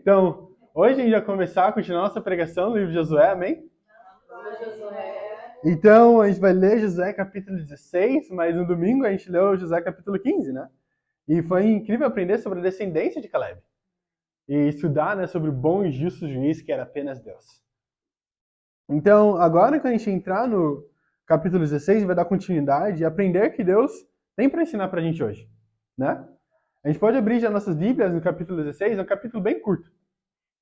Então, hoje a gente vai começar a continuar nossa pregação no livro de Josué, amém? Então, a gente vai ler Josué capítulo 16, mas no domingo a gente leu Josué capítulo 15, né? E foi incrível aprender sobre a descendência de Caleb. E estudar, né, sobre o bom e justo juiz que era apenas Deus. Então, agora que a gente entrar no capítulo 16, vai dar continuidade e aprender que Deus tem para ensinar pra gente hoje, né? A gente pode abrir já nossas Bíblias no capítulo 16, é um capítulo bem curto,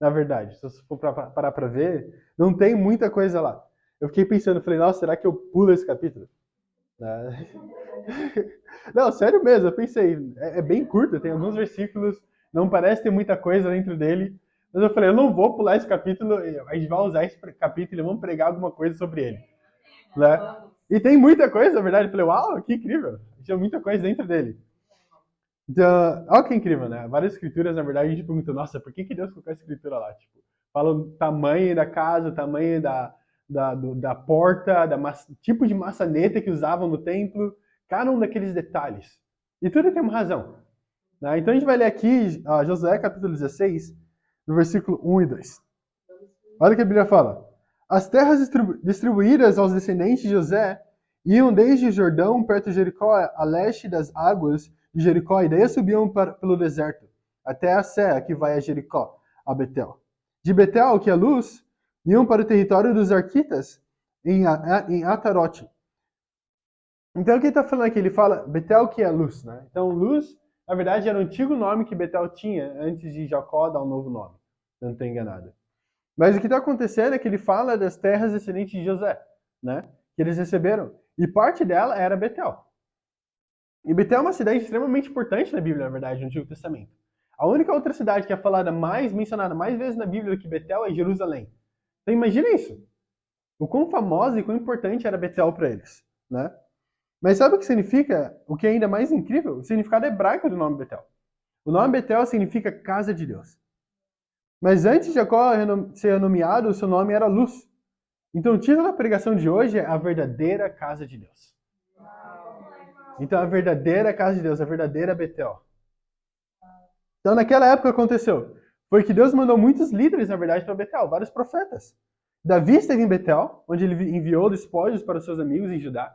na verdade. Se você for parar pra ver, não tem muita coisa lá. Eu fiquei pensando, falei, nossa, será que eu pulo esse capítulo? Né? Não, sério mesmo, eu pensei, é bem curto, tem alguns versículos, não parece ter muita coisa dentro dele, mas eu falei, eu não vou pular esse capítulo, a gente vai usar esse capítulo e vamos pregar alguma coisa sobre ele, né? E tem muita coisa, na verdade, eu falei, uau, que incrível, tinha muita coisa dentro dele. Então, olha que incrível, né? Várias escrituras, na verdade, a gente pergunta, nossa, por que Deus colocou a escritura lá? Tipo, fala o tamanho da casa, o tamanho da porta, tipo de maçaneta que usavam no templo, cada um daqueles detalhes. E tudo tem uma razão. Né? Então a gente vai ler aqui Josué capítulo 16, no versículo 1 e 2. Olha o que a Bíblia fala. As terras distribuídas aos descendentes de José iam desde o Jordão, perto de Jericó, a leste das águas de Jericó, e daí subiam pelo deserto, até a serra que vai a Jericó, a Betel. De Betel, que é luz, iam para o território dos Arquitas, em Atarote. Então o que ele está falando aqui? Ele fala Betel, que é luz, né? Então luz, na verdade, era o antigo nome que Betel tinha antes de Jacó dar um novo nome, se eu não estou enganado. Mas o que está acontecendo é que ele fala das terras descendentes de José, né? Que eles receberam. E parte dela era Betel. E Betel é uma cidade extremamente importante na Bíblia, na verdade, no Antigo Testamento. A única outra cidade que é falada mais, mencionada mais vezes na Bíblia do que Betel é Jerusalém. Então imagina isso. O quão famosa e quão importante era Betel para eles, né? Mas sabe o que significa? O que é ainda mais incrível? O significado hebraico do nome Betel. O nome Betel significa casa de Deus. Mas antes de Jacó ser nomeado, o seu nome era Luz. Então o título da pregação de hoje é A Verdadeira Casa de Deus. Então a verdadeira casa de Deus, a verdadeira Betel. Então naquela época aconteceu. Foi que Deus mandou muitos líderes, na verdade, para Betel, vários profetas. Davi esteve em Betel, onde ele enviou despojos para os seus amigos em Judá.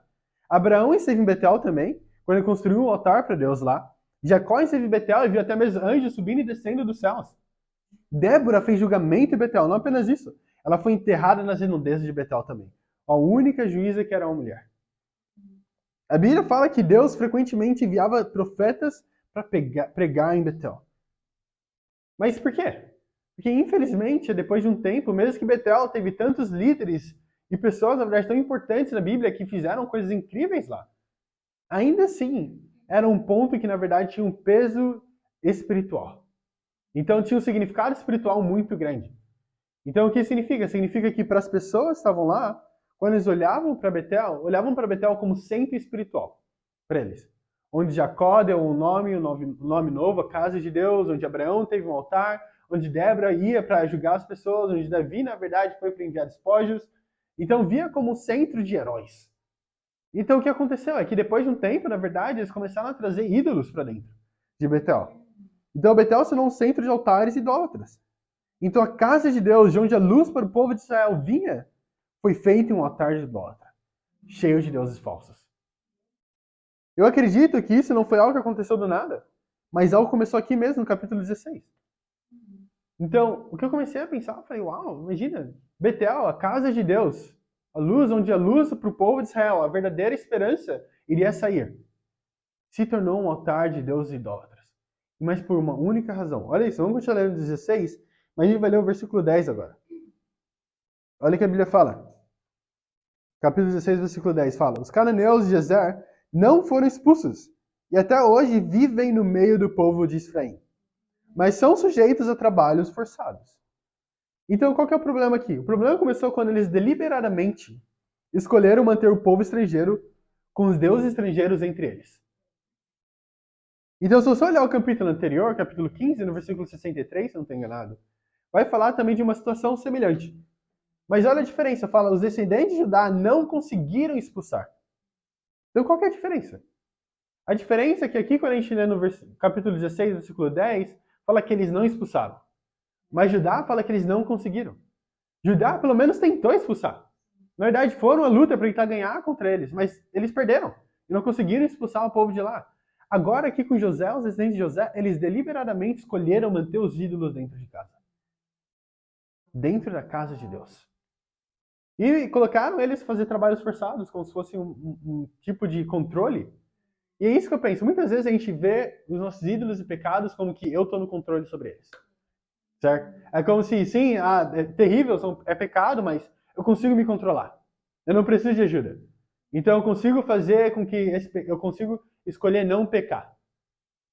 Abraão esteve em Betel também, quando ele construiu um altar para Deus lá. Jacó esteve em Betel e viu até mesmo anjos subindo e descendo dos céus. Débora fez julgamento em Betel, não apenas isso. Ela foi enterrada nas redondezas de Betel também. A única juíza que era uma mulher. A Bíblia fala que Deus frequentemente enviava profetas para pregar em Betel. Mas por quê? Porque, infelizmente, depois de um tempo, mesmo que Betel teve tantos líderes e pessoas, na verdade, tão importantes na Bíblia que fizeram coisas incríveis lá, ainda assim, era um ponto que, na verdade, tinha um peso espiritual. Então, tinha um significado espiritual muito grande. Então, o que significa? Significa que para as pessoas que estavam lá, quando eles olhavam para Betel como centro espiritual para eles. Onde Jacó deu um nome novo, a casa de Deus, onde Abraão teve um altar, onde Débora ia para julgar as pessoas, onde Davi, na verdade, foi para enviar despojos. Então, via como um centro de heróis. Então, o que aconteceu é que depois de um tempo, na verdade, eles começaram a trazer ídolos para dentro de Betel. Então, Betel se tornou um centro de altares idólatras. Então a casa de Deus, de onde a luz para o povo de Israel vinha, foi feita em um altar de idólatra, cheio de deuses falsos. Eu acredito que isso não foi algo que aconteceu do nada, mas algo começou aqui mesmo, no capítulo 16. Então, o que eu comecei a pensar, eu falei, uau, imagina, Betel, a casa de Deus, a luz onde a luz para o povo de Israel, a verdadeira esperança, iria sair. Se tornou um altar de deuses idólatras. Mas por uma única razão. Olha isso, vamos continuar lendo 16, mas a gente vai ler o versículo 10 agora. Olha o que a Bíblia fala. Capítulo 16, versículo 10 fala: Os cananeus de Gezer não foram expulsos, e até hoje vivem no meio do povo de Efraim, mas são sujeitos a trabalhos forçados. Então, qual que é o problema aqui? O problema começou quando eles deliberadamente escolheram manter o povo estrangeiro com os deuses estrangeiros entre eles. Então, se você olhar o capítulo anterior, capítulo 15, no versículo 63, se eu não estou enganado, vai falar também de uma situação semelhante. Mas olha a diferença, fala, os descendentes de Judá não conseguiram expulsar. Então qual que é a diferença? A diferença é que aqui, quando a gente lê no capítulo 16, versículo 10, fala que eles não expulsaram. Mas Judá fala que eles não conseguiram. Judá pelo menos tentou expulsar. Na verdade, foram à luta para tentar ganhar contra eles, mas eles perderam e não conseguiram expulsar o povo de lá. Agora aqui com José, os descendentes de José, eles deliberadamente escolheram manter os ídolos dentro de casa. Dentro da casa de Deus. E colocaram eles a fazer trabalhos forçados, como se fosse um tipo de controle. E é isso que eu penso. Muitas vezes a gente vê os nossos ídolos e pecados como que eu estou no controle sobre eles. Certo? É como se, sim, é terrível, é pecado, mas eu consigo me controlar. Eu não preciso de ajuda. Então eu consigo fazer com que eu consigo escolher não pecar.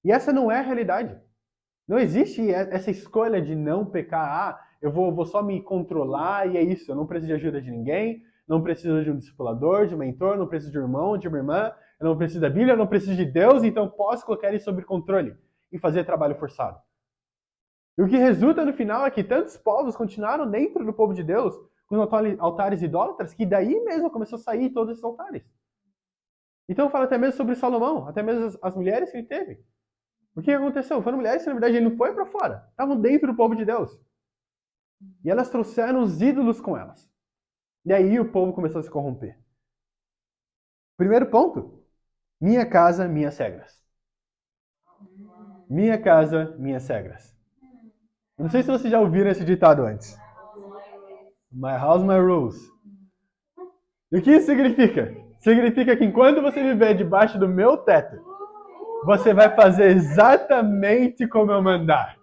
E essa não é a realidade. Não existe essa escolha de não pecar. Eu vou só me controlar e é isso. Eu não preciso de ajuda de ninguém, não preciso de um discipulador, de um mentor, não preciso de um irmão, de uma irmã, eu não preciso da Bíblia, eu não preciso de Deus, então posso colocar ele sob controle e fazer trabalho forçado. E o que resulta no final é que tantos povos continuaram dentro do povo de Deus com altares idólatras, que daí mesmo começou a sair todos esses altares. Então fala até mesmo sobre Salomão, até mesmo as mulheres que ele teve. O que aconteceu? Foram mulheres que, na verdade, ele não foi para fora. Estavam dentro do povo de Deus. E elas trouxeram os ídolos com elas. E aí o povo começou a se corromper. Primeiro ponto. Minha casa, minhas regras. Minha casa, minhas regras. Eu não sei se vocês já ouviram esse ditado antes. My house, my rules. E o que isso significa? Significa que enquanto você viver debaixo do meu teto, você vai fazer exatamente como eu mandar.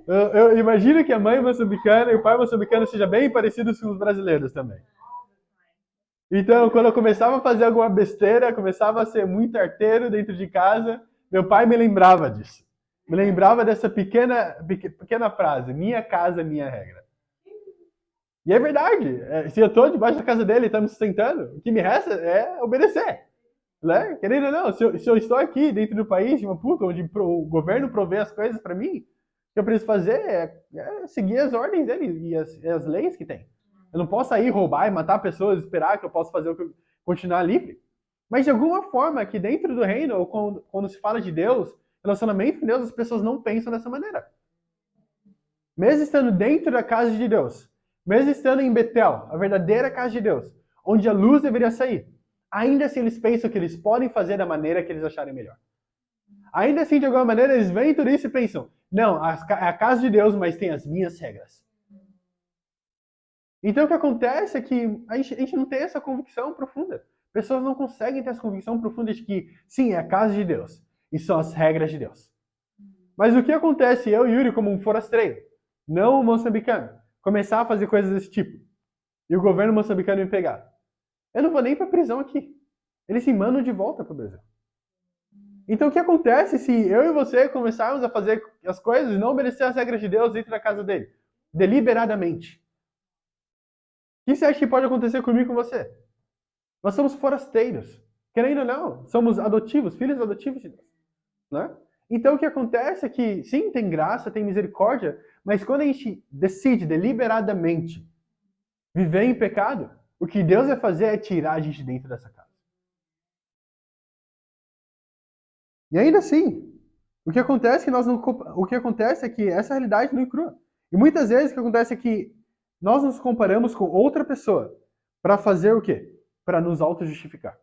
Eu imagino que a mãe moçambicana e o pai moçambicano sejam bem parecidos com os brasileiros também. Então, quando eu começava a fazer alguma besteira, começava a ser muito arteiro dentro de casa, meu pai me lembrava disso. Me lembrava dessa pequena frase, minha casa, minha regra. E é verdade. Se eu estou debaixo da casa dele e está me sustentando, o que me resta é obedecer. Né? Querendo ou não, se eu estou aqui dentro do país, de uma puta, onde o governo provê as coisas para mim, o que eu preciso fazer é seguir as ordens dele e as leis que tem. Eu não posso sair, roubar e matar pessoas, esperar que eu possa fazer continuar livre. Mas de alguma forma, aqui dentro do reino, ou quando se fala de Deus, relacionamento com Deus, as pessoas não pensam dessa maneira. Mesmo estando dentro da casa de Deus, mesmo estando em Betel, a verdadeira casa de Deus, onde a luz deveria sair, ainda assim eles pensam que eles podem fazer da maneira que eles acharem melhor. Ainda assim, de alguma maneira, eles veem tudo isso e pensam, não, é a casa de Deus, mas tem as minhas regras. Então o que acontece é que a gente não tem essa convicção profunda. Pessoas não conseguem ter essa convicção profunda de que, sim, é a casa de Deus, e são as regras de Deus. Mas o que acontece, eu e Yuri, como um forasteiro, não um moçambicano, começar a fazer coisas desse tipo, e o governo moçambicano me pegar? Eu não vou nem para prisão aqui. Eles se mandam de volta para o Brasil. Então o que acontece se eu e você começarmos a fazer as coisas e não obedecer as regras de Deus dentro da casa dele? Deliberadamente. O que você acha que pode acontecer comigo e com você? Nós somos forasteiros. Querendo ou não, somos adotivos, filhos adotivos de Deus. Né? Então o que acontece é que, sim, tem graça, tem misericórdia, mas quando a gente decide deliberadamente viver em pecado, o que Deus vai fazer é tirar a gente dentro dessa casa. E ainda assim, o que acontece é que o que acontece é que essa realidade não é crua. E muitas vezes o que acontece é que nós nos comparamos com outra pessoa para fazer o quê? Para nos auto-justificar.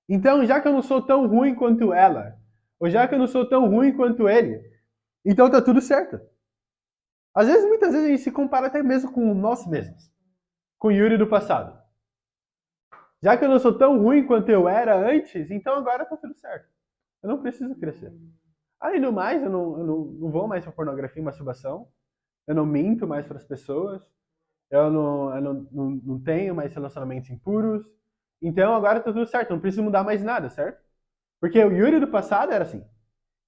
Então, já que eu não sou tão ruim quanto ela, ou já que eu não sou tão ruim quanto ele, então tá tudo certo. Às vezes, muitas vezes a gente se compara até mesmo com nós mesmos, com o Yuri do passado. Já que eu não sou tão ruim quanto eu era antes, então agora tá tudo certo. Eu não preciso crescer. Além do mais, eu não vou mais para pornografia e masturbação. Eu não minto mais para as pessoas. Eu não tenho mais relacionamentos impuros. Então agora tá tudo certo. Não preciso mudar mais nada, certo? Porque o Yuri do passado era assim.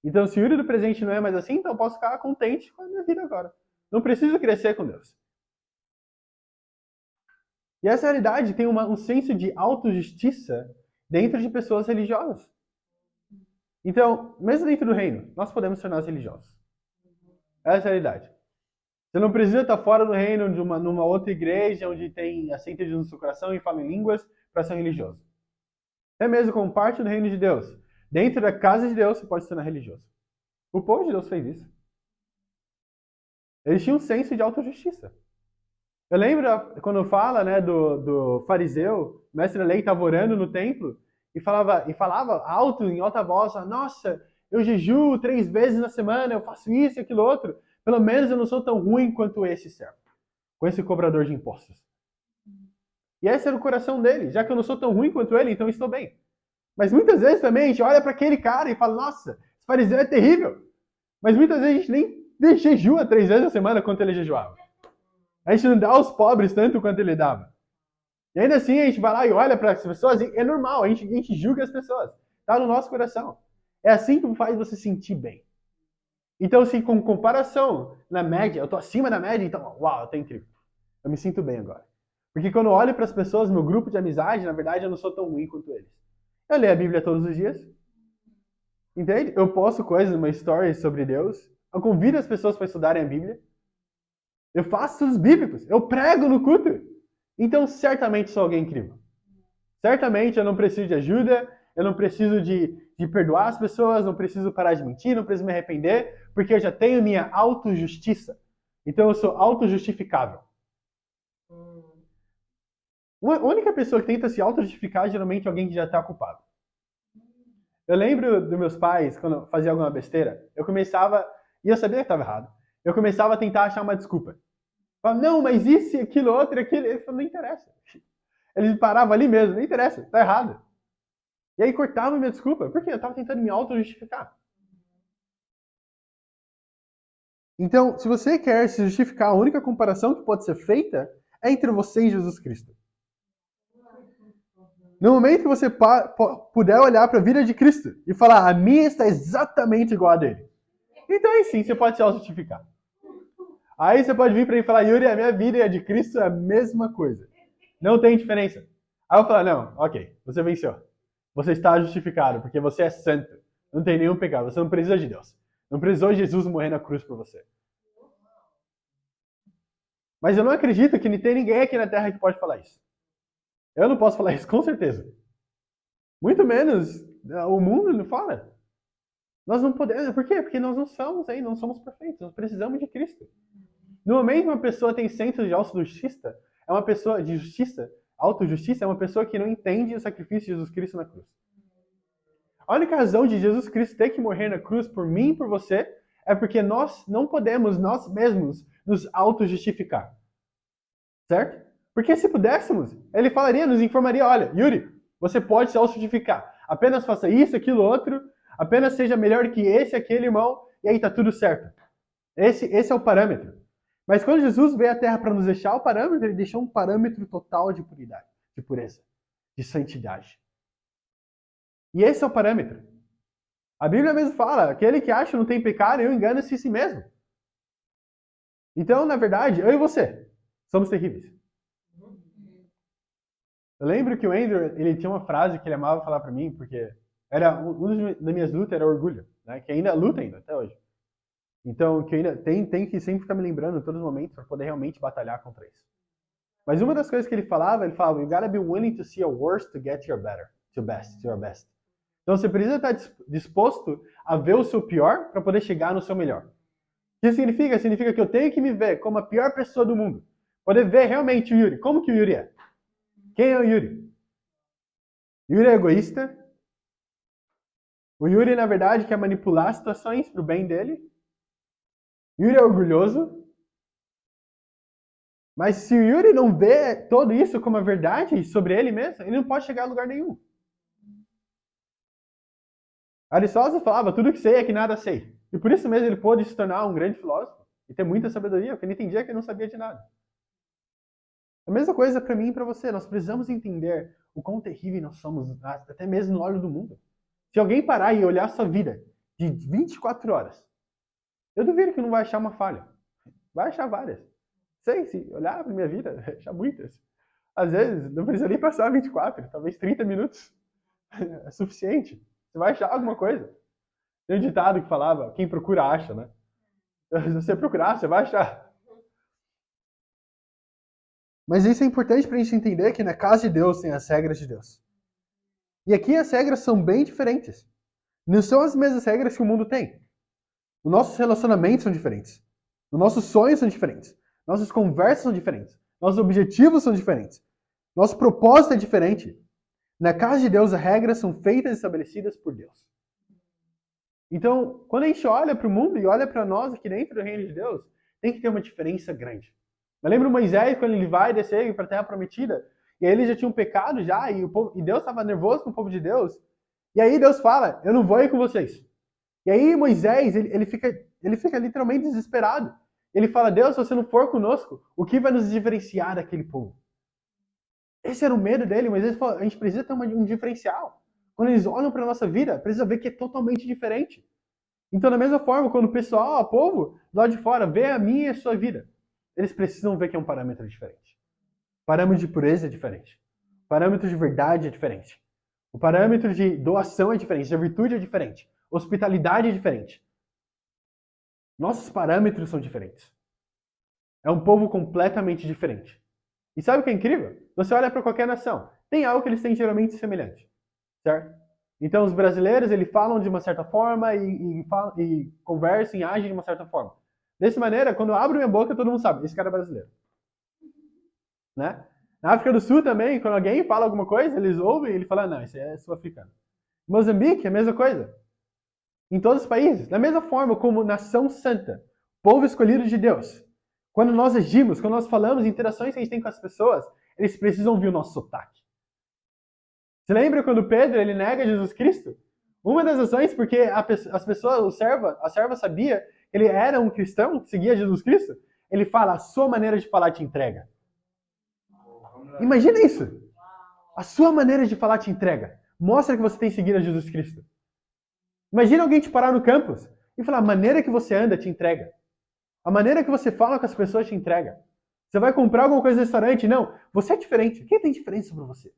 Então se o Yuri do presente não é mais assim, então eu posso ficar contente com a minha vida agora. Não preciso crescer com Deus. E essa realidade tem um senso de autojustiça dentro de pessoas religiosas. Então, mesmo dentro do reino, nós podemos tornar-nos religiosos. Essa é a realidade. Você não precisa estar fora do reino de numa outra igreja onde tem aceita Jesus no seu coração e fala em línguas para ser religioso. Até mesmo como parte do reino de Deus. Dentro da casa de Deus, você pode se tornar religioso. O povo de Deus fez isso. Eles tinham um senso de autojustiça. Eu lembro quando fala, né, do fariseu, o mestre da lei estava orando no templo e falava alto, em alta voz, nossa, eu jejuo 3 vezes na semana, eu faço isso e aquilo outro. Pelo menos eu não sou tão ruim quanto esse servo, com esse cobrador de impostos. E esse era o coração dele. Já que eu não sou tão ruim quanto ele, então estou bem. Mas muitas vezes também a gente olha para aquele cara e fala, nossa, esse fariseu é terrível. Mas muitas vezes a gente nem jejua 3 vezes na semana quanto ele jejuava. A gente não dá aos pobres tanto quanto ele dava. E ainda assim a gente vai lá e olha para as pessoas, e é normal, a gente julga as pessoas. Está no nosso coração. É assim que faz você sentir bem. Então, se com comparação na média, eu estou acima da média, então, uau, eu estou incrível. Eu me sinto bem agora. Porque quando eu olho para as pessoas, meu grupo de amizade, na verdade, eu não sou tão ruim quanto eles. Eu leio a Bíblia todos os dias. Entende? Eu posto coisas, uma story sobre Deus. Eu convido as pessoas para estudarem a Bíblia. Eu faço estudos bíblicos. Eu prego no culto. Então, certamente sou alguém incrível. Certamente eu não preciso de ajuda. Eu não preciso de perdoar as pessoas. Não preciso parar de mentir. Não preciso me arrepender. Porque eu já tenho minha autojustiça. Então, eu sou autojustificável. A única pessoa que tenta se auto-justificar geralmente é alguém que já está culpado. Eu lembro dos meus pais, quando eu fazia alguma besteira, eu começava, e eu sabia que estava errado, eu começava a tentar achar uma desculpa. Falava, não, mas isso, aquilo, outro, aquilo. Ele falou, não interessa. Eles paravam ali mesmo, não interessa, tá errado. E aí cortavam minha desculpa, porque eu estava tentando me auto-justificar. Então, se você quer se justificar, a única comparação que pode ser feita é entre você e Jesus Cristo. No momento que você puder olhar para a vida de Cristo e falar, a minha está exatamente igual a dele. Então aí sim, você pode se auto-justificar. Aí você pode vir para mim e falar, Yuri, a minha vida e a de Cristo é a mesma coisa. Não tem diferença. Aí eu vou falar, não, ok, você venceu. Você está justificado, porque você é santo. Não tem nenhum pecado, você não precisa de Deus. Não precisou de Jesus morrer na cruz por você. Mas eu não acredito que não tem ninguém aqui na Terra que pode falar isso. Eu não posso falar isso, com certeza. Muito menos o mundo não fala. Nós não podemos. Por quê? Porque nós não somos perfeitos. Nós precisamos de Cristo. No momento que uma pessoa tem senso de autojustiça, é uma pessoa de justiça, autojustiça é uma pessoa que não entende o sacrifício de Jesus Cristo na cruz. A única razão de Jesus Cristo ter que morrer na cruz por mim e por você é porque nós não podemos, nós mesmos, nos autojustificar. Certo? Porque se pudéssemos, ele falaria, nos informaria, olha, Yuri, você pode se auto-justificar. Apenas faça isso, aquilo, outro, apenas seja melhor que esse, aquele irmão, e aí tá tudo certo. Esse é o parâmetro. Mas quando Jesus veio à Terra para nos deixar o parâmetro, ele deixou um parâmetro total de puridade, de pureza, de santidade. E esse é o parâmetro. A Bíblia mesmo fala, aquele que acha que não tem pecado, eu engano-se a si mesmo. Então, na verdade, eu e você somos terríveis. Eu lembro que o Andrew, ele tinha uma frase que ele amava falar para mim, porque era uma das minhas lutas era orgulho, né? Que ainda luta ainda até hoje. Então, que ainda tem que sempre ficar me lembrando em todos os momentos para poder realmente batalhar contra isso. Mas uma das coisas que ele falava, you gotta be willing to see your worst to get your better, to your best. Então você precisa estar disposto a ver o seu pior para poder chegar no seu melhor. O que significa? Significa que eu tenho que me ver como a pior pessoa do mundo. Poder ver realmente o Yuri. Como que o Yuri é? Quem é o Yuri? Yuri é egoísta. O Yuri, na verdade, quer manipular situações para o bem dele. Yuri é orgulhoso. Mas se o Yuri não vê tudo isso como a verdade sobre ele mesmo, ele não pode chegar a lugar nenhum. Aristóteles falava, tudo que sei é que nada sei. E por isso mesmo ele pôde se tornar um grande filósofo e ter muita sabedoria, porque ele entendia que ele não sabia de nada. A mesma coisa para mim e para você. Nós precisamos entender o quão terrível nós somos, até mesmo no olho do mundo. Se alguém parar e olhar a sua vida de 24 horas, eu duvido que não vai achar uma falha. Vai achar várias. Sei, se olhar para minha vida, vai achar muitas. Às vezes, não precisa nem passar 24, talvez 30 minutos. É suficiente. Você vai achar alguma coisa. Tem um ditado que falava, quem procura acha, né? Se você procurar, você vai achar. Mas isso é importante para a gente entender que na casa de Deus tem as regras de Deus. E aqui as regras são bem diferentes. Não são as mesmas regras que o mundo tem. Os nossos relacionamentos são diferentes. Os nossos sonhos são diferentes. Nossas conversas são diferentes. Nossos objetivos são diferentes. Nosso propósito é diferente. Na casa de Deus, as regras são feitas e estabelecidas por Deus. Então, quando a gente olha para o mundo e olha para nós aqui dentro do reino de Deus, tem que ter uma diferença grande. Eu lembro Moisés, quando ele vai descer para a Terra Prometida, e aí ele já tinha um pecado já, e Deus estava nervoso com o povo de Deus, e aí Deus fala, eu não vou ir com vocês. E aí Moisés, ele fica literalmente desesperado. Ele fala, Deus, se você não for conosco, o que vai nos diferenciar daquele povo? Esse era o medo dele, mas ele falou, a gente precisa ter um diferencial. Quando eles olham para a nossa vida, precisa ver que é totalmente diferente. Então, da mesma forma, quando o pessoal, o povo, lá de fora, vê a minha e a sua vida, eles precisam ver que é um parâmetro diferente. O parâmetro de pureza é diferente. O parâmetro de verdade é diferente. O parâmetro de doação é diferente. A virtude é diferente. Hospitalidade é diferente. Nossos parâmetros são diferentes. É um povo completamente diferente. E sabe o que é incrível? Você olha para qualquer nação, tem algo que eles têm geralmente semelhante, certo? Então os brasileiros, eles falam de uma certa forma e conversam e agem de uma certa forma. Dessa maneira, quando eu abro minha boca, todo mundo sabe, esse cara é brasileiro. Né? Na África do Sul também, quando alguém fala alguma coisa, eles ouvem e ele fala, não, esse é sul-africano. Moçambique, a mesma coisa. Em todos os países, da mesma forma como nação santa, povo escolhido de Deus. Quando nós agimos, quando nós falamos, interações que a gente tem com as pessoas, eles precisam ouvir o nosso sotaque. Você lembra quando Pedro ele nega Jesus Cristo? Uma das razões porque as pessoas, a serva sabia que ele era um cristão, que seguia Jesus Cristo, ele fala, a sua maneira de falar te entrega. Imagina isso. A sua maneira de falar te entrega. Mostra que você tem seguido a Jesus Cristo. Imagina alguém te parar no campus e falar, a maneira que você anda te entrega. A maneira que você fala com as pessoas te entrega. Você vai comprar alguma coisa no restaurante? Não, você é diferente. Quem tem diferença para você?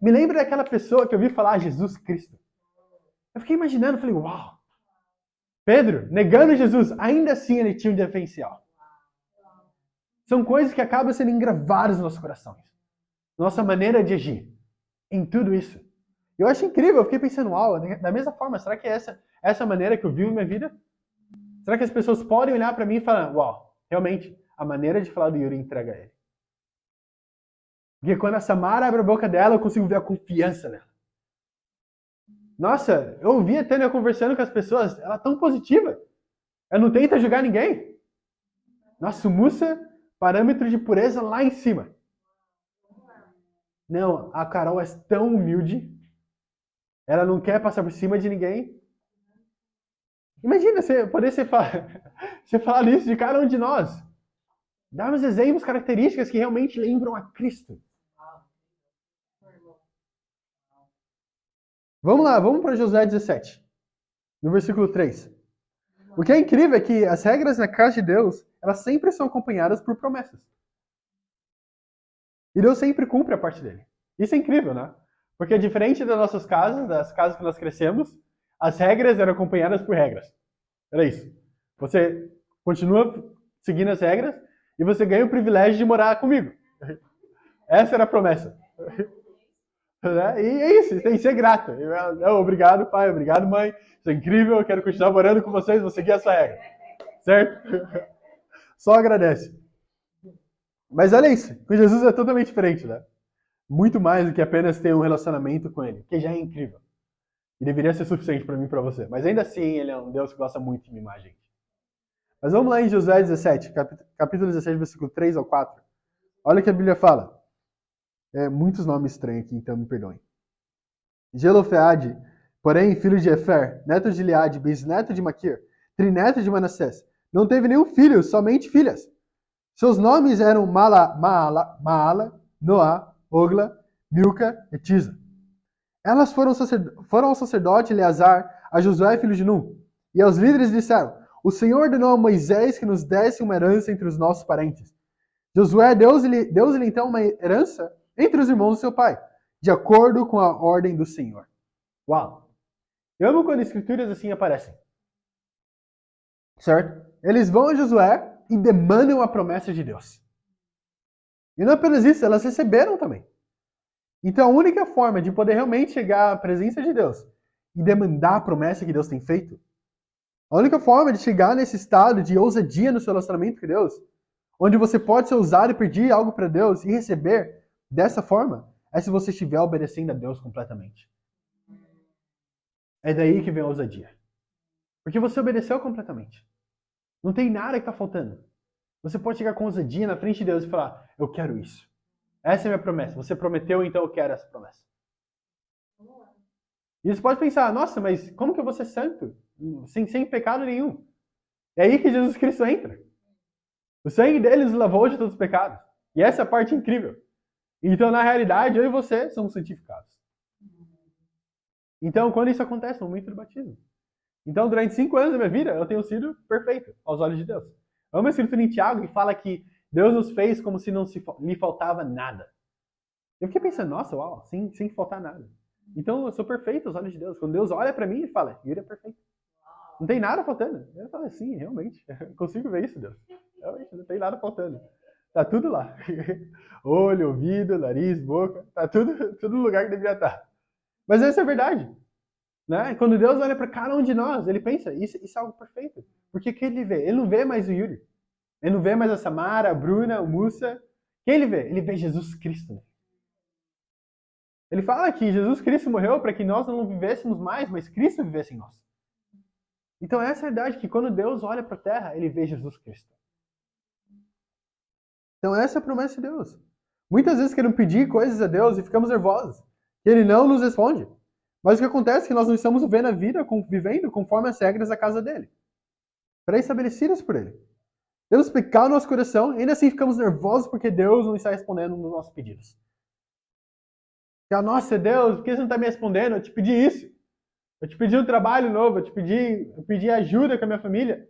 Me lembra daquela pessoa que eu vi falar Jesus Cristo. Eu fiquei imaginando, falei, uau. Pedro, negando Jesus, ainda assim ele tinha um diferencial. São coisas que acabam sendo engravadas nos nossos corações. Nossa maneira de agir. Em tudo isso. Eu acho incrível, eu fiquei pensando, uau, da mesma forma, será que é essa maneira que eu vivo minha vida? Será que as pessoas podem olhar para mim e falar, uau, realmente, a maneira de falar do Yuri entrega a ele. Porque quando a Samara abre a boca dela, eu consigo ver a confiança dela. Nossa, eu ouvi a Tânia conversando com as pessoas, ela é tão positiva. Ela não tenta julgar ninguém. Nossa, o Mussa, parâmetro de pureza lá em cima. Não, a Carol é tão humilde. Ela não quer passar por cima de ninguém. Imagina você poder você falar isso de cada um de nós. Darmos exemplos, características que realmente lembram a Cristo. Vamos lá, vamos para Josué 17, no versículo 3. O que é incrível é que as regras na casa de Deus, elas sempre são acompanhadas por promessas. E Deus sempre cumpre a parte dele. Isso é incrível, né? Porque diferente das nossas casas, das casas que nós crescemos, as regras eram acompanhadas por regras. Era isso. Você continua seguindo as regras e você ganha o privilégio de morar comigo. Essa era a promessa. E é isso, tem que ser grato. Obrigado, pai, obrigado, mãe. Isso é incrível, eu quero continuar morando com vocês, vou seguir essa regra. Certo? Só agradece. Mas olha isso, com Jesus é totalmente diferente, né? Muito mais do que apenas ter um relacionamento com ele, que já é incrível. E deveria ser suficiente para mim e para você. Mas ainda assim, ele é um Deus que gosta muito de mimar a gente. Mas vamos lá em Josué 17, capítulo 17, versículo 3 ao 4. Olha o que a Bíblia fala. Muitos nomes estranhos aqui, então me perdoem. Zelofeade, porém, filho de Efer, neto de Eliade, bisneto de Maquir, trineto de Manassés, não teve nenhum filho, somente filhas. Seus nomes eram Maala, Noá, Ogla, Milca e Tiza. Elas foram ao sacerdote Eleazar, a Josué, filho de Nun, e aos líderes disseram, o Senhor ordenou a Moisés que nos desse uma herança entre os nossos parentes. Josué deu-lhe então uma herança entre os irmãos do seu pai, de acordo com a ordem do Senhor. Uau! Eu amo quando escrituras assim aparecem. Certo? Eles vão a Josué e demandam a promessa de Deus. E não apenas isso, elas receberam também. Então a única forma de poder realmente chegar à presença de Deus e demandar a promessa que Deus tem feito? A única forma de chegar nesse estado de ousadia no seu relacionamento com Deus, onde você pode ser ousado e pedir algo para Deus e receber dessa forma, é se você estiver obedecendo a Deus completamente. É daí que vem a ousadia. Porque você obedeceu completamente. Não tem nada que está faltando. Você pode chegar com ousadia na frente de Deus e falar, eu quero isso. Essa é a minha promessa. Você prometeu, então eu quero essa promessa. E você pode pensar, nossa, mas como que eu vou ser santo? Sem pecado nenhum. É aí que Jesus Cristo entra. O sangue dele nos lavou de todos os pecados. E essa é a parte incrível. Então, na realidade, eu e você somos santificados. Então, quando isso acontece, no momento do batismo. Então, durante 5 anos da minha vida, eu tenho sido perfeito aos olhos de Deus. É uma escritura em Tiago que fala que Deus nos fez como se não lhe faltava nada. Eu fiquei pensando, nossa, uau, sem faltar nada. Então, eu sou perfeito aos olhos de Deus. Quando Deus olha pra mim e fala, Yuri é perfeito. Não tem nada faltando. Eu falo, sim, realmente. Eu consigo ver isso, Deus. Realmente, não tem nada faltando. Tá tudo lá. Olho, ouvido, nariz, boca. Tá tudo no lugar que deveria estar. Mas essa é a verdade. Né? Quando Deus olha para cada um de nós, ele pensa, isso é algo perfeito. Porque o que ele vê? Ele não vê mais o Yuri. Ele não vê mais a Samara, a Bruna, o Musa. Quem ele vê? Ele vê Jesus Cristo. Ele fala que Jesus Cristo morreu para que nós não vivêssemos mais, mas Cristo vivesse em nós. Então essa é a verdade, que quando Deus olha para a terra, ele vê Jesus Cristo. Então essa é a promessa de Deus. Muitas vezes queremos pedir coisas a Deus e ficamos nervosos. E ele não nos responde. Mas o que acontece é que nós não estamos vivendo a vida, vivendo conforme as regras da casa dele. Pré-estabelecidas por ele. Temos pecado no nosso coração e ainda assim ficamos nervosos porque Deus não está respondendo nos nossos pedidos. Nossa, Deus, por que você não está me respondendo? Eu te pedi isso. Eu te pedi um trabalho novo, eu pedi ajuda com a minha família.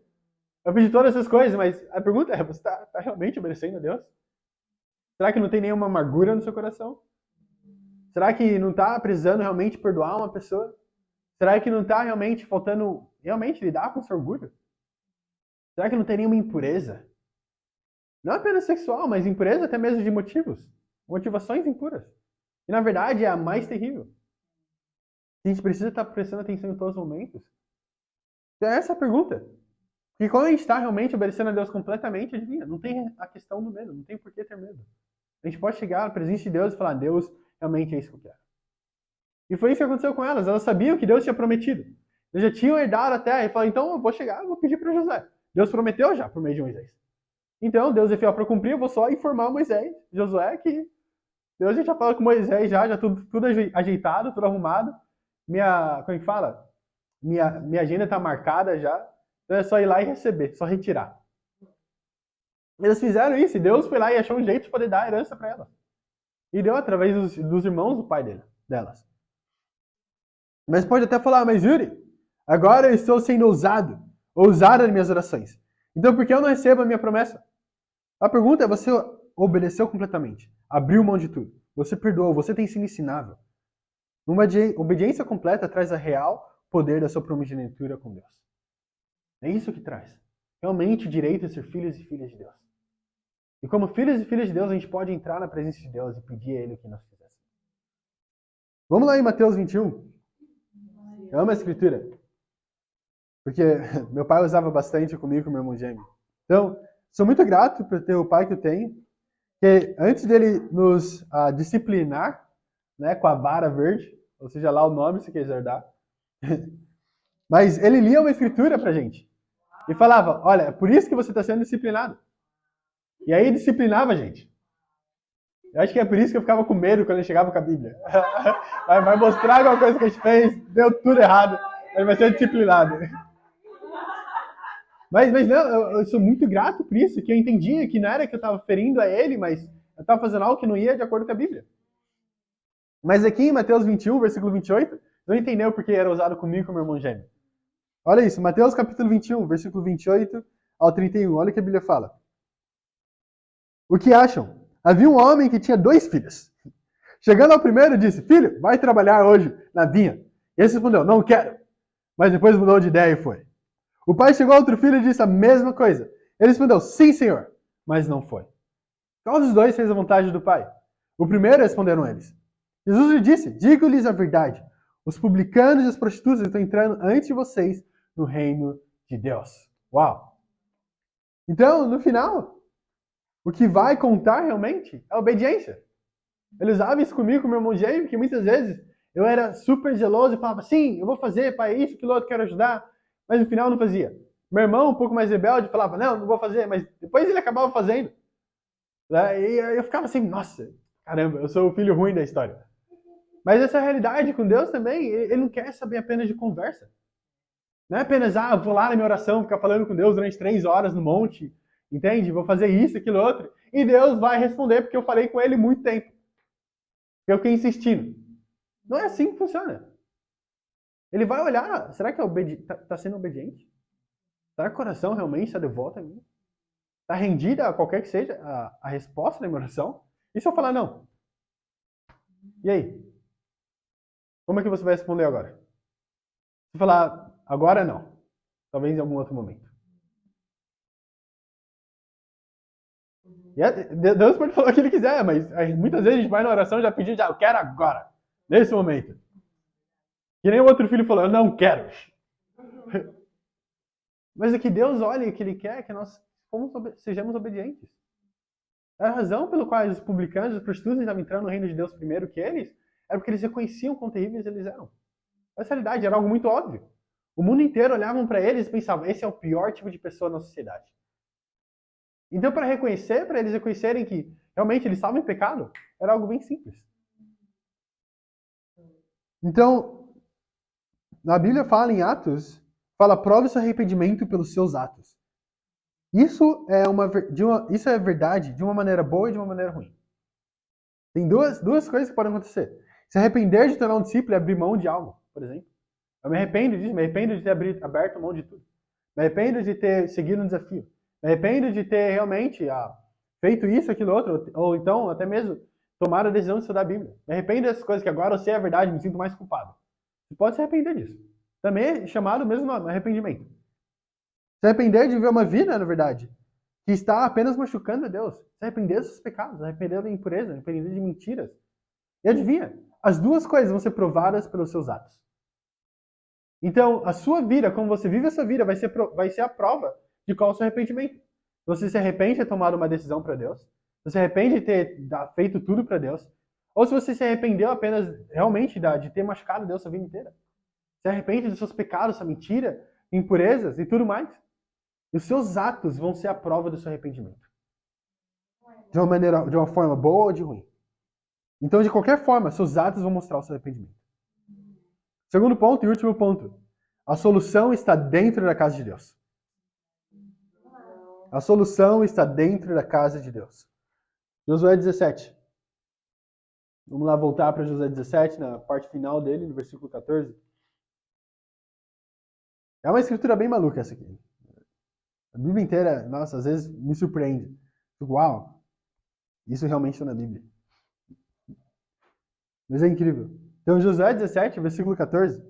Eu pedi todas essas coisas, mas a pergunta é, você está realmente obedecendo a Deus? Será que não tem nenhuma amargura no seu coração? Será que não está precisando realmente perdoar uma pessoa? Será que não está realmente faltando realmente lidar com o seu orgulho? Será que não tem nenhuma impureza? Não apenas sexual, mas impureza até mesmo de motivações impuras. E na verdade é a mais terrível. A gente precisa estar prestando atenção em todos os momentos. Então essa é a pergunta. Porque quando a gente está realmente obedecendo a Deus completamente, adivinha, não tem a questão do medo, não tem por que ter medo. A gente pode chegar na presença de Deus e falar, Deus, realmente é isso que eu quero. E foi isso que aconteceu com elas. Elas sabiam que Deus tinha prometido. Eles já tinham herdado a terra e falaram, então eu vou chegar, eu vou pedir para José. Deus prometeu já por meio de Moisés. Então Deus é fiel para cumprir, eu vou só informar Moisés, Josué, que Deus já fala com Moisés já tudo ajeitado, tudo arrumado. Como é que fala? Minha agenda está marcada já. Então é só ir lá e receber, só retirar. Eles fizeram isso e Deus foi lá e achou um jeito de poder dar a herança para elas. E deu através dos irmãos do pai delas. Mas pode até falar, mas Yuri, agora eu estou sendo ousada nas minhas orações. Então por que eu não recebo a minha promessa? A pergunta é, você obedeceu completamente, abriu mão de tudo, você perdoou, você tem sido ensinável. Uma obediência completa traz a real poder da sua primogenitura com Deus. É isso que traz. Realmente o direito de ser filhos e filhas de Deus. E como filhos e filhas de Deus, a gente pode entrar na presença de Deus e pedir a Ele o que nós quiséssemos. Vamos lá em Mateus 21. Eu amo a escritura. Porque meu pai usava bastante comigo e com meu irmão gêmeo. Então, sou muito grato por ter o pai que eu tenho. Que antes dele nos disciplinar, né, com a vara verde, ou seja lá o nome se quiser dar, mas ele lia uma escritura pra gente. E falava, olha, é por isso que você está sendo disciplinado. E aí disciplinava a gente. Eu acho que é por isso que eu ficava com medo quando ele chegava com a Bíblia. Vai mostrar alguma coisa que a gente fez, deu tudo errado, ele vai ser disciplinado. Mas não, eu sou muito grato por isso, que eu entendia que não era que eu estava ferindo a ele, mas eu estava fazendo algo que não ia de acordo com a Bíblia. Mas aqui em Mateus 21, versículo 28, não entendeu porque era usado comigo e com meu irmão gêmeo. Olha isso, Mateus capítulo 21, versículo 28 ao 31, olha o que a Bíblia fala. O que acham? Havia um homem que tinha 2 filhos. Chegando ao primeiro, disse, filho, vai trabalhar hoje na vinha. E ele respondeu, não quero. Mas depois mudou de ideia e foi. O pai chegou ao outro filho e disse a mesma coisa. Ele respondeu, sim, senhor, mas não foi. Qual dos 2 fez a vontade do pai? O primeiro, responderam eles. Jesus lhe disse, digo-lhes a verdade. Os publicanos e as prostitutas estão entrando antes de vocês no reino de Deus. Uau! Então, no final, o que vai contar realmente é a obediência. Ele usava isso comigo, com meu irmão Jaime, que muitas vezes eu era super zeloso e falava, sim, eu vou fazer, pai, isso, aquilo outro, quero ajudar. Mas no final eu não fazia. Meu irmão, um pouco mais rebelde, falava, não vou fazer, mas depois ele acabava fazendo. E eu ficava assim, nossa, caramba, eu sou o filho ruim da história. Mas essa realidade com Deus também, ele não quer saber apenas de conversa. Não é apenas, vou lá na minha oração, ficar falando com Deus durante 3 horas no monte, entende? Vou fazer isso, aquilo, outro. E Deus vai responder porque eu falei com ele muito tempo. Eu fiquei insistindo. Não é assim que funciona. Ele vai olhar, será que tá sendo obediente? Será que o coração realmente está devoto a mim? Está rendida a qualquer que seja a resposta da minha oração? E se eu falar não? E aí? Como é que você vai responder agora? Se falar agora, não. Talvez em algum outro momento. Deus pode falar o que ele quiser, mas muitas vezes a gente vai na oração e já pedindo, eu quero agora. Nesse momento. Que nem o outro filho falou, eu não quero. Mas é que Deus olha e o que ele quer é que nós sejamos obedientes. A razão pela qual os publicanos e os prostitutos estavam entrando no reino de Deus primeiro que eles, era porque eles reconheciam quão terríveis eles eram. Essa realidade era algo muito óbvio. O mundo inteiro olhavam para eles e pensavam, esse é o pior tipo de pessoa na sociedade. Então, para eles reconhecerem que realmente eles estavam em pecado, era algo bem simples. Então, na Bíblia fala em Atos, fala, prove seu arrependimento pelos seus atos. Isso é verdade de uma maneira boa e de uma maneira ruim. Tem duas coisas que podem acontecer. Se arrepender de tornar um discípulo e abrir mão de algo, por exemplo. Eu me arrependo disso, me arrependo de ter aberto mão de tudo. Me arrependo de ter seguido um desafio. Me arrependo de ter realmente feito isso, aquilo, outro, ou então até mesmo tomado a decisão de estudar a Bíblia. Me arrependo dessas coisas que agora eu sei a verdade, me sinto mais culpado. Você pode se arrepender disso. Também é chamado o mesmo nome, arrependimento. Se arrepender de viver uma vida, na verdade, que está apenas machucando a Deus. Se arrepender dos seus pecados, se arrepender da impureza, arrepender de mentiras. E adivinha, as duas coisas vão ser provadas pelos seus atos. Então, a sua vida, como você vive a sua vida, vai ser a prova de qual é o seu arrependimento. Você se arrepende de ter tomado uma decisão para Deus, você se arrepende de ter feito tudo para Deus, ou se você se arrependeu apenas realmente de ter machucado Deus a vida inteira. Se arrepende dos seus pecados, sua mentira, impurezas e tudo mais. E os seus atos vão ser a prova do seu arrependimento. De uma forma boa ou de ruim. Então, de qualquer forma, seus atos vão mostrar o seu arrependimento. Segundo ponto e último ponto. A solução está dentro da casa de Deus. A solução está dentro da casa de Deus. Josué 17. Vamos lá voltar para Josué 17, na parte final dele, no versículo 14. É uma escritura bem maluca essa aqui. A Bíblia inteira, nossa, às vezes me surpreende. Fico, uau, isso realmente está na Bíblia. Mas é incrível. Então, Josué 17, versículo 14.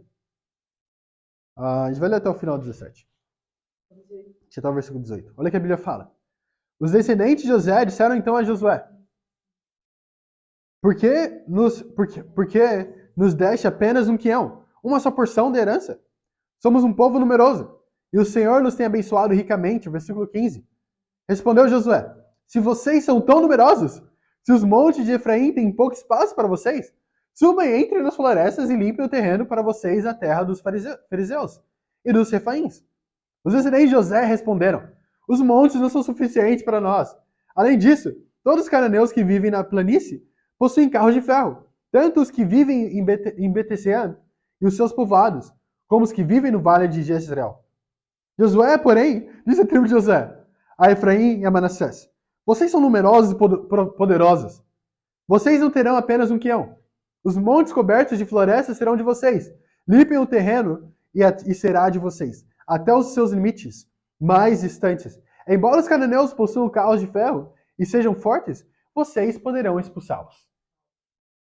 A gente vai ler até o final do 17. Até o versículo 18. Olha o que a Bíblia fala. Os descendentes de José disseram então a Josué: Por que nos deste apenas um quinhão, uma só porção da herança? Somos um povo numeroso, e o Senhor nos tem abençoado ricamente. Versículo 15. Respondeu Josué: Se vocês são tão numerosos, se os montes de Efraim têm pouco espaço para vocês, subam e entrem nas florestas e limpem o terreno para vocês, a terra dos fariseus e dos refaíns. Os descendentes de José responderam: Os montes não são suficientes para nós. Além disso, todos os cananeus que vivem na planície possuem carros de ferro, tanto os que vivem em Betsean e os seus povoados, como os que vivem no vale de Jezreel. Josué, porém, disse a tribo de José, a Efraim e a Manassés: Vocês são numerosos e poderosos. Vocês não terão apenas um quinhão. Os montes cobertos de florestas serão de vocês. Limpem o terreno e será de vocês, até os seus limites mais distantes. Embora os cananeus possuam carros de ferro e sejam fortes, vocês poderão expulsá-los.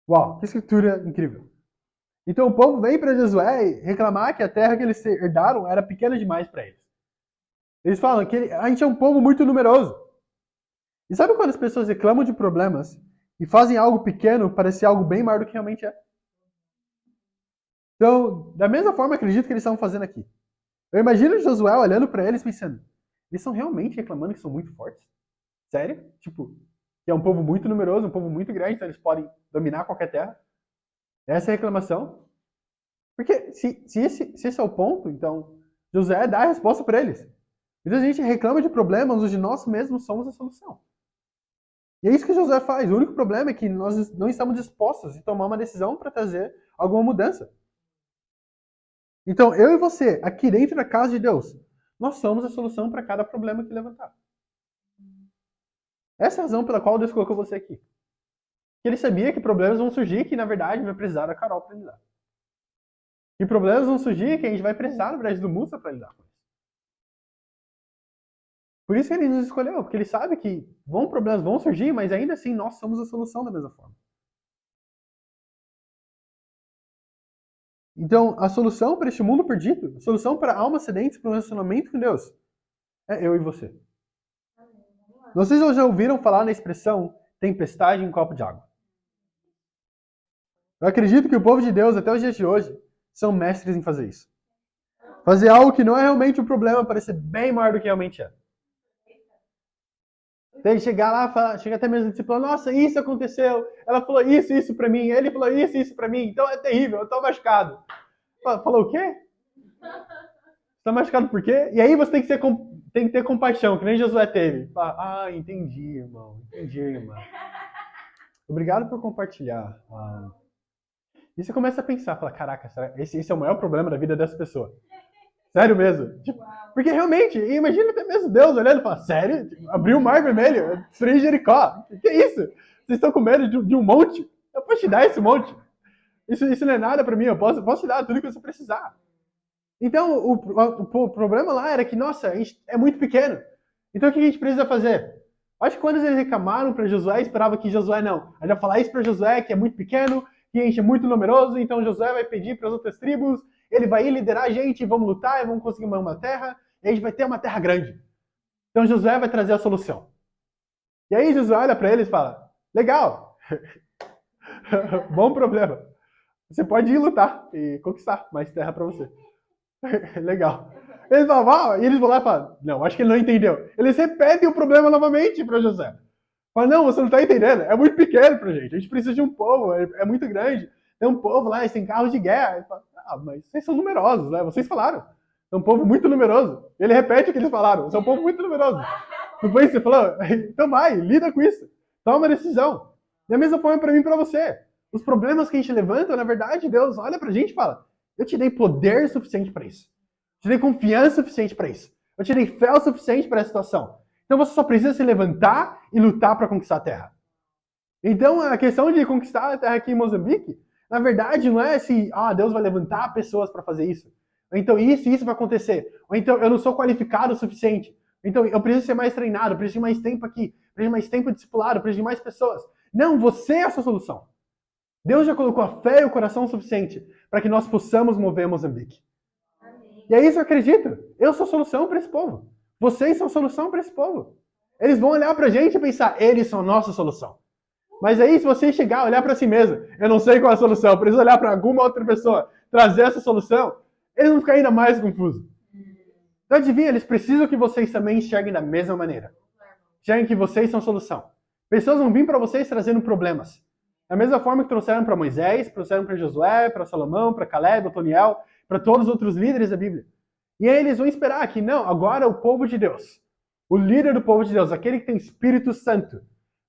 Uau, que escritura incrível. Então o povo vem para Josué reclamar que a terra que eles herdaram era pequena demais para eles. Eles falam que a gente é um povo muito numeroso. E sabe quando as pessoas reclamam de problemas e fazem algo pequeno parecer algo bem maior do que realmente é? Então, da mesma forma, acredito que eles estavam fazendo aqui. Eu imagino Josué olhando para eles pensando, eles estão realmente reclamando que são muito fortes? Sério? Tipo, que é um povo muito numeroso, um povo muito grande, então eles podem dominar qualquer terra? Essa é a reclamação? Porque se esse é o ponto, então Josué dá a resposta para eles. Então a gente reclama de problemas onde nós mesmos somos a solução. E é isso que Josué faz. O único problema é que nós não estamos dispostos a tomar uma decisão para trazer alguma mudança. Então, eu e você, aqui dentro da casa de Deus, nós somos a solução para cada problema que levantar. Essa é a razão pela qual Deus colocou você aqui. Ele sabia que problemas vão surgir que, na verdade, vai precisar da Carol para lidar. E problemas vão surgir que a gente vai precisar, na verdade, do Musa para lidar com isso. Por isso que ele nos escolheu, porque ele sabe que problemas vão surgir, mas ainda assim nós somos a solução da mesma forma. Então, a solução para este mundo perdido, a solução para almas sedentes para um relacionamento com Deus, é eu e você. Vocês já ouviram falar na expressão tempestade em um copo de água? Eu acredito que o povo de Deus, até os dias de hoje, são mestres em fazer isso. Fazer algo que não é realmente um problema parecer bem maior do que realmente é. Tem que chegar lá, chega até mesmo e falar, nossa, isso aconteceu, ela falou isso pra mim, ele falou isso pra mim, então é terrível, eu tô machucado. Falou o quê? Você tá machucado por quê? E aí você tem que ter compaixão, que nem Josué teve. Entendi, irmão, Obrigado por compartilhar. E você começa a pensar, fala, caraca, esse é o maior problema da vida dessa pessoa. Sério mesmo. Tipo, porque realmente, imagina até mesmo Deus olhando e falar, sério? Abriu o mar vermelho, destruiu Jericó. Que é isso? Vocês estão com medo de um monte? Eu posso te dar esse monte. Isso não é nada pra mim, eu posso te dar tudo que você precisar. Então, o problema lá era que, nossa, a gente é muito pequeno. Então, o que a gente precisa fazer? Acho que quando eles reclamaram para Josué, esperava que Josué não. A gente vai falar isso para Josué, que é muito pequeno, que a gente é muito numeroso, então Josué vai pedir para as outras tribos, ele vai ir liderar a gente, vamos lutar, e vamos conseguir uma terra, e a gente vai ter uma terra grande. Então Josué vai trazer a solução. E aí Josué olha para eles e fala, legal, bom problema. Você pode ir lutar e conquistar mais terra para você. Legal. Eles falam, e eles vão lá e falam, não, acho que ele não entendeu. Eles repetem o problema novamente para José. Falam, não, você não está entendendo, é muito pequeno pra gente, a gente precisa de um povo, é muito grande. Tem um povo lá, eles têm carros de guerra. Ele fala, mas vocês são numerosos, né? Vocês falaram. É um povo muito numeroso. Ele repete o que eles falaram, é um povo muito numeroso. Não foi isso que você falou? Então vai, lida com isso. Toma uma decisão. Da mesma forma para mim e para você. Os problemas que a gente levanta, na verdade, Deus olha pra gente e fala, eu te dei poder suficiente para isso. Eu te dei confiança suficiente para isso. Eu te dei fé o suficiente para essa situação. Então você só precisa se levantar e lutar para conquistar a terra. Então a questão de conquistar a terra aqui em Moçambique, na verdade, não é se Deus vai levantar pessoas para fazer isso. Ou então isso vai acontecer. Ou então eu não sou qualificado o suficiente. Então eu preciso ser mais treinado, eu preciso de mais tempo aqui, eu preciso de mais tempo discipulado, eu preciso de mais pessoas. Não, você é a sua solução. Deus já colocou a fé e o coração suficiente para que nós possamos mover Moçambique. Amém. E é isso que eu acredito. Eu sou a solução para esse povo. Vocês são a solução para esse povo. Eles vão olhar para a gente e pensar, eles são a nossa solução. Mas aí, se você chegar, olhar para si mesmo, eu não sei qual é a solução, eu preciso olhar para alguma outra pessoa, trazer essa solução, eles vão ficar ainda mais confusos. Então, adivinha, eles precisam que vocês também enxerguem da mesma maneira. Enxerguem que vocês são a solução. Pessoas vão vir para vocês trazendo problemas. Da mesma forma que trouxeram para Moisés, trouxeram para Josué, para Salomão, para Caleb, Otoniel, para todos os outros líderes da Bíblia. E aí eles vão esperar que, não, agora o povo de Deus, o líder do povo de Deus, aquele que tem Espírito Santo,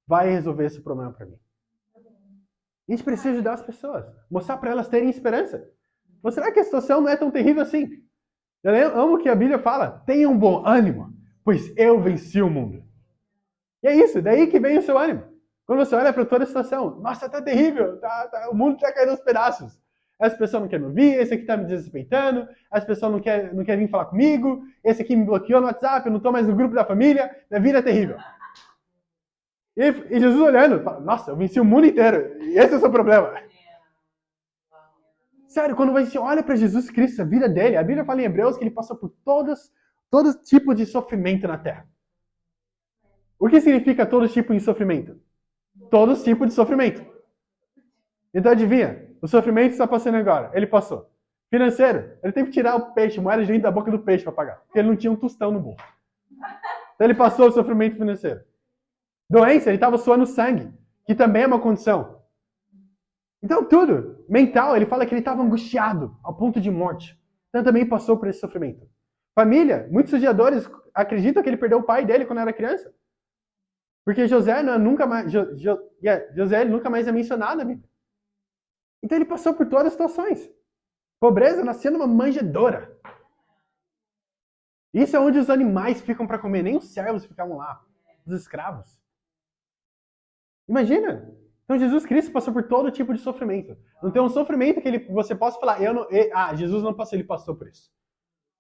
vai resolver esse problema para mim. A gente precisa ajudar as pessoas, mostrar para elas terem esperança. Mostrar que a situação não é tão terrível assim. Eu amo que a Bíblia fala, tenham bom ânimo, pois eu venci o mundo. E é isso, daí que vem o seu ânimo. Quando você olha para toda a situação, nossa, tá terrível, o mundo tá caindo aos pedaços. Essa pessoa não quer me ouvir, esse aqui tá me desrespeitando, essa pessoa não quer vir falar comigo, esse aqui me bloqueou no WhatsApp, eu não tô mais no grupo da família, minha vida é terrível. E Jesus olhando, fala, nossa, eu venci o mundo inteiro, e esse é o seu problema. Sério, quando você olha para Jesus Cristo, a vida dele, a Bíblia fala em Hebreus que ele passou por todo tipo de sofrimento na Terra. O que significa todo tipo de sofrimento? Todos os tipos de sofrimento. Então adivinha, o sofrimento está passando agora. Ele passou. Financeiro. Ele teve que tirar o peixe, moeda de dentro da boca do peixe para pagar. Porque ele não tinha um tostão no bolso. Então ele passou o sofrimento financeiro. Doença, ele estava suando sangue, que também é uma condição. Então tudo. Mental, ele fala que ele estava angustiado, ao ponto de morte. Então também passou por esse sofrimento. Família, muitos historiadores acreditam que ele perdeu o pai dele quando era criança. Porque José nunca mais é mencionado na Bíblia. Então ele passou por todas as situações. Pobreza nascendo uma manjedoura. Isso é onde os animais ficam para comer, nem os servos ficavam lá, os escravos. Imagina! Então Jesus Cristo passou por todo tipo de sofrimento. Não tem um sofrimento que você possa falar, Jesus não passou, ele passou por isso.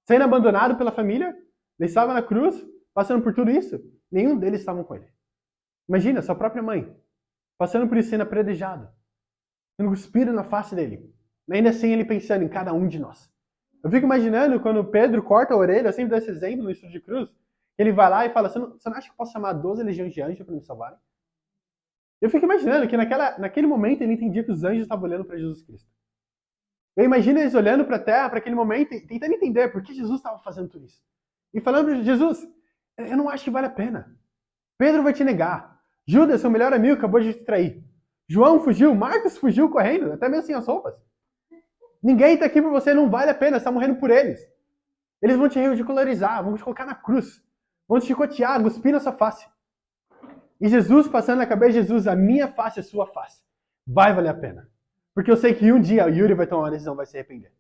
Sendo abandonado pela família, ele estava na cruz, passando por tudo isso, nenhum deles estavam com ele. Imagina, sua própria mãe, passando por isso, sendo apredejado, sendo cuspido na face dele. Ainda assim, ele pensando em cada um de nós. Eu fico imaginando quando Pedro corta a orelha, eu sempre dou esse exemplo no estudo de cruz, ele vai lá e fala, você não acha que eu posso chamar 12 legiões de anjos para me salvarem? Eu fico imaginando que naquele momento ele entendia que os anjos estavam olhando para Jesus Cristo. Eu imagino eles olhando para a terra, para aquele momento, e tentando entender por que Jesus estava fazendo tudo isso. E falando para Jesus, eu não acho que vale a pena. Pedro vai te negar. Judas, seu melhor amigo, acabou de te trair. João fugiu, Marcos fugiu correndo, até mesmo sem as roupas. Ninguém está aqui por você, não vale a pena, você está morrendo por eles. Eles vão te ridicularizar, vão te colocar na cruz, vão te chicotear, cuspir na sua face. E Jesus passando na cabeça de Jesus, a minha face é a sua face. Vai valer a pena. Porque eu sei que um dia o Yuri vai tomar uma decisão, vai se arrepender.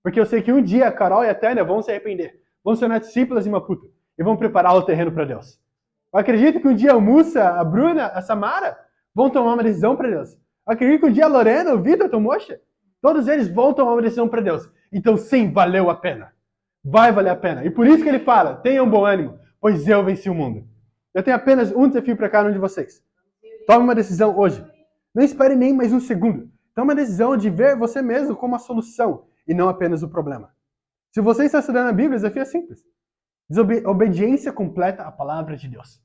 Porque eu sei que um dia a Carol e a Tânia vão se arrepender. Vão se tornar discípulas de Maputo. E vão preparar o terreno para Deus. Eu acredito que um dia o Mussa, a Bruna, a Samara vão tomar uma decisão para Deus. Eu acredito que um dia a Lorena, o Vitor, o Mocha, todos eles vão tomar uma decisão para Deus. Então sim, valeu a pena. Vai valer a pena. E por isso que ele fala, tenham bom ânimo, pois eu venci o mundo. Eu tenho apenas um desafio para cada um de vocês. Tome uma decisão hoje. Não espere nem mais um segundo. Tome uma decisão de ver você mesmo como a solução e não apenas o problema. Se você está estudando a Bíblia, o desafio é simples. Obediência completa à palavra de Deus.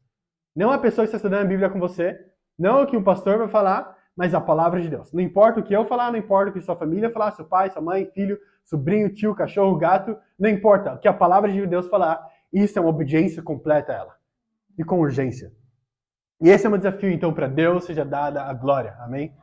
Não a pessoa que está estudando a Bíblia com você, não o que o pastor vai falar, mas a palavra de Deus. Não importa o que eu falar, não importa o que sua família falar, seu pai, sua mãe, filho, sobrinho, tio, cachorro, gato, não importa. O que a palavra de Deus falar, isso é uma obediência completa a ela. E com urgência. E esse é o meu desafio, então, para Deus seja dada a glória. Amém?